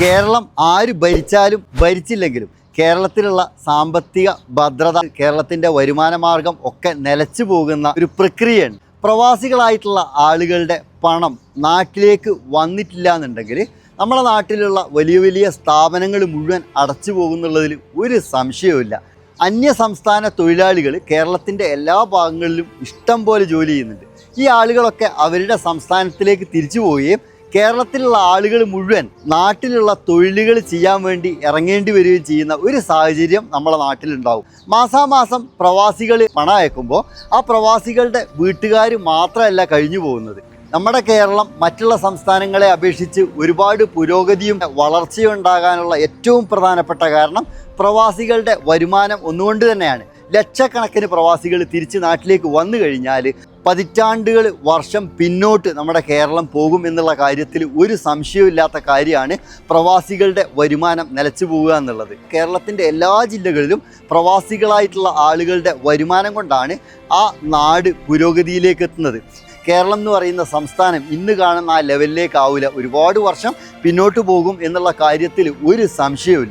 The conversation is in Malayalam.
കേരളം ആര് ഭരിച്ചാലും ഭരിച്ചില്ലെങ്കിലും കേരളത്തിലുള്ള സാമ്പത്തിക ഭദ്രത, കേരളത്തിൻ്റെ വരുമാന മാർഗം ഒക്കെ നിലച്ചു പോകുന്ന ഒരു പ്രക്രിയയാണ്. പ്രവാസികളായിട്ടുള്ള ആളുകളുടെ പണം നാട്ടിലേക്ക് വന്നിട്ടില്ല എന്നുണ്ടെങ്കിൽ നമ്മുടെ നാട്ടിലുള്ള വലിയ വലിയ സ്ഥാപനങ്ങൾ മുഴുവൻ അടച്ചു പോകുന്നുള്ളതിൽ ഒരു സംശയവുമില്ല. അന്യ സംസ്ഥാന തൊഴിലാളികൾ കേരളത്തിൻ്റെ എല്ലാ ഭാഗങ്ങളിലും ഇഷ്ടം പോലെ ജോലി ചെയ്യുന്നുണ്ട്. ഈ ആളുകളൊക്കെ അവരുടെ സംസ്ഥാനത്തിലേക്ക് തിരിച്ചു പോവുകയും കേരളത്തിലുള്ള ആളുകൾ മുഴുവൻ നാട്ടിലുള്ള തൊഴിലുകൾ ചെയ്യാൻ വേണ്ടി ഇറങ്ങേണ്ടി വരികയും ചെയ്യുന്ന ഒരു സാഹചര്യം നമ്മുടെ നാട്ടിലുണ്ടാവും. മാസാമാസം പ്രവാസികൾ പണം അയക്കുമ്പോൾ ആ പ്രവാസികളുടെ വീട്ടുകാർ മാത്രമല്ല കഴിഞ്ഞു പോകുന്നത്. നമ്മുടെ കേരളം മറ്റുള്ള സംസ്ഥാനങ്ങളെ അപേക്ഷിച്ച് ഒരുപാട് പുരോഗതിയും വളർച്ചയും ഉണ്ടാകാനുള്ള ഏറ്റവും പ്രധാനപ്പെട്ട കാരണം പ്രവാസികളുടെ വരുമാനം ഒന്നുകൊണ്ട് തന്നെയാണ്. ലക്ഷക്കണക്കിന് പ്രവാസികൾ തിരിച്ച് നാട്ടിലേക്ക് വന്നു കഴിഞ്ഞാൽ പതിറ്റാണ്ടുകൾ വർഷം പിന്നോട്ട് നമ്മുടെ കേരളം പോകും എന്നുള്ള കാര്യത്തിൽ ഒരു സംശയമില്ലാത്ത കാര്യമാണ് പ്രവാസികളുടെ വരുമാനം നിലച്ചു പോവുക എന്നുള്ളത്. കേരളത്തിൻ്റെ എല്ലാ ജില്ലകളിലും പ്രവാസികളായിട്ടുള്ള ആളുകളുടെ വരുമാനം കൊണ്ടാണ് ആ നാട് പുരോഗതിയിലേക്ക് എത്തുന്നത്. കേരളം എന്ന് പറയുന്ന സംസ്ഥാനം ഇന്ന് കാണുന്ന ആ ലെവലിലേക്കാവില്ല, ഒരുപാട് വർഷം പിന്നോട്ട് പോകും എന്നുള്ള കാര്യത്തിൽ ഒരു സംശയവുമില്ല.